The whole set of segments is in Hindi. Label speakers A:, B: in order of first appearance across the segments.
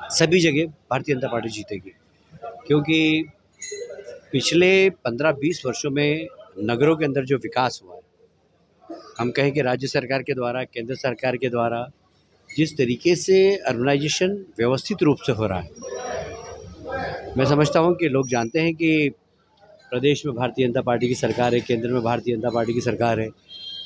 A: सभी जगह भारतीय जनता पार्टी जीतेगी, क्योंकि पिछले 15-20 वर्षों में नगरों के अंदर जो विकास हुआ है, हम कहें कि राज्य सरकार के द्वारा, केंद्र सरकार के द्वारा जिस तरीके से अर्बनाइजेशन व्यवस्थित रूप से हो रहा है, मैं समझता हूं कि लोग जानते हैं कि प्रदेश में भारतीय जनता पार्टी की सरकार है, केंद्र में भारतीय जनता पार्टी की सरकार है,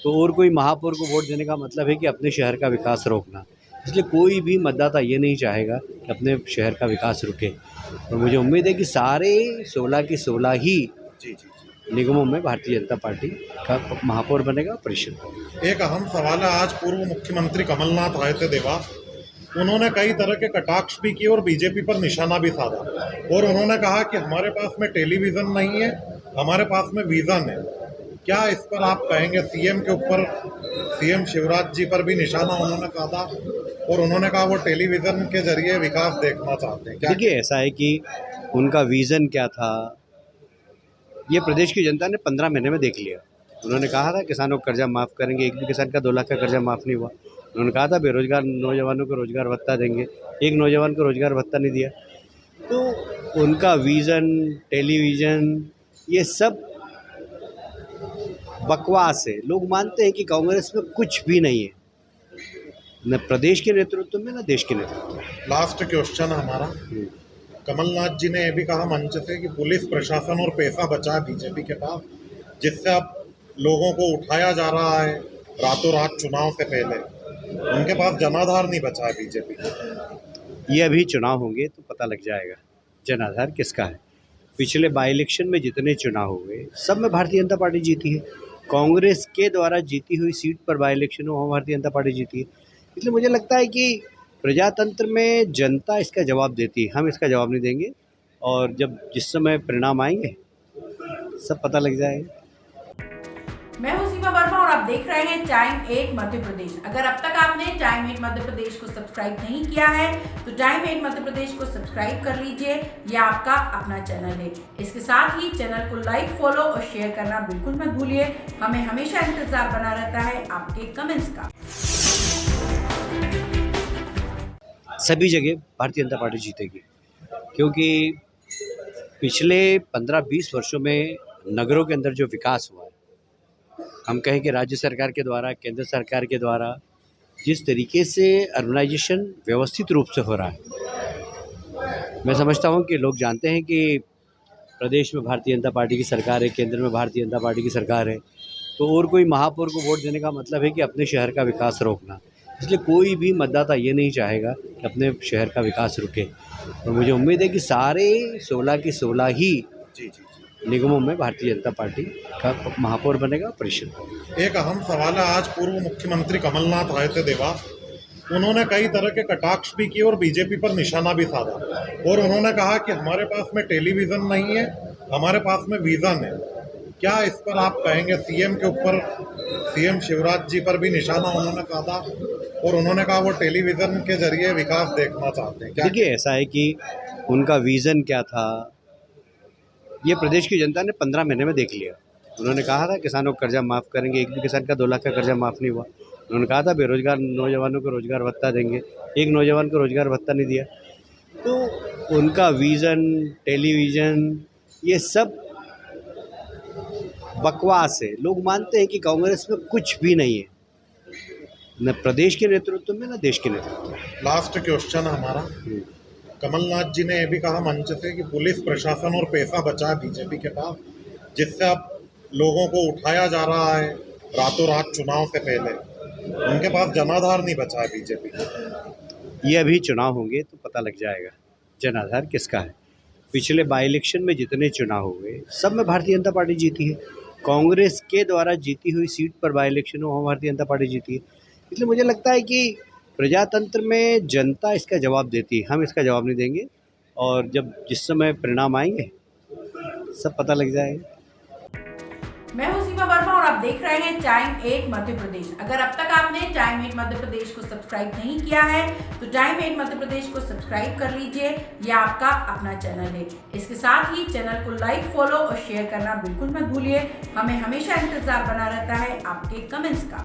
A: तो और कोई महापौर को वोट देने का मतलब है कि अपने शहर का विकास रोकना। इसलिए कोई भी मतदाता ये नहीं चाहेगा कि अपने शहर का विकास रुके, और मुझे उम्मीद है कि सारे 16 की 16 ही निगमों में भारतीय जनता पार्टी का महापौर बनेगा, परिषद।
B: एक अहम सवाल है, आज पूर्व मुख्यमंत्री कमलनाथ आए थे देवास। उन्होंने कई तरह के कटाक्ष भी किए और बीजेपी पर निशाना भी साधा, और उन्होंने कहा कि हमारे पास में टेलीविज़न नहीं है, हमारे पास में विज़न है। क्या इस पर आप कहेंगे? सीएम के ऊपर, सीएम शिवराज जी पर भी निशाना उन्होंने साधा, और उन्होंने कहा वो टेलीविज़न के जरिए विकास देखना चाहते हैं।
A: देखिए, ऐसा है कि उनका विज़न क्या था, ये प्रदेश की जनता ने 15 महीने में देख लिया। उन्होंने कहा था किसानों को कर्जा माफ़ करेंगे, एक भी किसान का 2 लाख का कर्जा माफ़ नहीं हुआ। उन्होंने कहा था बेरोजगार नौजवानों को रोजगार भत्ता देंगे, एक नौजवान को रोजगार भत्ता नहीं दिया। तो उनका विज़न, टेलीविज़न, ये सब बकवास है। लोग मानते हैं कि कांग्रेस में कुछ भी नहीं है, न प्रदेश के नेतृत्व में, न देश के नेतृत्व में।
B: लास्ट क्वेश्चन हमारा, कमलनाथ जी ने यह भी कहा मंच से कि पुलिस प्रशासन और पैसा बचा है बीजेपी के पास, जिससे अब लोगों को उठाया जा रहा है रातों रात चुनाव से पहले। उनके पास जनाधार नहीं बचा है बीजेपी का।
A: ये अभी चुनाव होंगे तो पता लग जाएगा जनाधार किसका है। पिछले बाई इलेक्शन में जितने चुनाव हुए सब में भारतीय जनता पार्टी जीती है। कांग्रेस के द्वारा जीती हुई सीट पर बाई इलेक्शन में भारतीय जनता पार्टी जीती है। इसलिए मुझे लगता है कि प्रजातंत्र में जनता इसका जवाब देती है, हम इसका जवाब नहीं देंगे, और जब जिस समय परिणाम आएंगे सब पता लग जाएगा।
C: मैं हूं सीमा वर्मा और आप देख रहे हैं टाइम 8 मध्य प्रदेश। अगर अब तक आपने टाइम 8 मध्य प्रदेश को सब्सक्राइब नहीं किया है तो टाइम 8 मध्य प्रदेश को सब्सक्राइब कर लीजिए, यह आपका अपना चैनल है। इसके साथ ही चैनल को लाइक, फॉलो और शेयर करना बिल्कुल मत भूलिए। हमें हमेशा इंतजार बना रहता है आपके कमेंट्स का।
A: सभी जगह भारतीय जनता पार्टी जीतेगी, क्योंकि पिछले 15-20 वर्षों में नगरों के अंदर जो विकास हुआ है, हम कहें कि राज्य सरकार के द्वारा, केंद्र सरकार के द्वारा जिस तरीके से अर्बनाइजेशन व्यवस्थित रूप से हो रहा है, मैं समझता हूं कि लोग जानते हैं कि प्रदेश में भारतीय जनता पार्टी की सरकार है, केंद्र में भारतीय जनता पार्टी की सरकार है, तो और कोई महापौर को वोट देने का मतलब है कि अपने शहर का विकास रोकना। इसलिए कोई भी मतदाता ये नहीं चाहेगा कि अपने शहर का विकास रुके, और मुझे उम्मीद है कि सारे 16 की 16 ही निगमों में भारतीय जनता पार्टी का महापौर बनेगा, परिषद।
B: एक अहम सवाल है, आज पूर्व मुख्यमंत्री कमलनाथ आए थे देवास। उन्होंने कई तरह के कटाक्ष भी किए और बीजेपी पर निशाना भी साधा, और उन्होंने कहा कि हमारे पास में टेलीविज़न नहीं है, हमारे पास में विज़न है। क्या इस पर आप कहेंगे? सीएम के ऊपर, सीएम शिवराज जी पर भी निशाना उन्होंने साधा, और उन्होंने कहा वो टेलीविज़न के जरिए विकास देखना चाहते हैं।
A: देखिए, ऐसा है कि उनका विज़न क्या था, ये प्रदेश की जनता ने 15 महीने में देख लिया। उन्होंने कहा था किसानों को कर्जा माफ़ करेंगे, एक भी किसान का 2 लाख का कर्जा माफ़ नहीं हुआ। उन्होंने कहा था बेरोजगार नौजवानों को रोजगार भत्ता देंगे, एक नौजवान को रोजगार भत्ता नहीं दिया। तो उनका विज़न, टेलीविज़न, ये सब बकवास है। लोग मानते हैं कि कांग्रेस में कुछ भी नहीं है, न प्रदेश के नेतृत्व में, न देश के नेतृत्व में।
B: लास्ट क्वेश्चन हमारा, कमलनाथ जी ने यह भी कहा मंच से कि पुलिस प्रशासन और पैसा बचा है बीजेपी के पास, जिससे अब लोगों को उठाया जा रहा है रातों रात चुनाव से पहले। उनके पास जनाधार नहीं बचा है बीजेपी का।
A: ये अभी चुनाव होंगे तो पता लग जाएगा जनाधार किसका है। पिछले बाई इलेक्शन में जितने चुनाव हुए सब में भारतीय जनता पार्टी जीती है। कांग्रेस के द्वारा जीती हुई सीट पर बाई इलेक्शन में भारतीय जनता पार्टी जीती है। इसलिए मुझे लगता है कि प्रजातंत्र में जनता इसका जवाब देती है, हम इसका जवाब नहीं देंगे, और जब जिस समय परिणाम आएंगे सब पता लग जाएगा।
C: मैं हूं सीमा वर्मा और आप देख रहे हैं टाइम 8 मध्य प्रदेश। अगर अब तक आपने टाइम 8 मध्य प्रदेश को सब्सक्राइब नहीं किया है तो टाइम 8 मध्य प्रदेश को सब्सक्राइब कर लीजिए, यह आपका अपना चैनल है। इसके साथ ही चैनल को लाइक, फॉलो और शेयर करना बिल्कुल मत भूलिए। हमें हमेशा इंतजार बना रहता है आपके कमेंट्स का।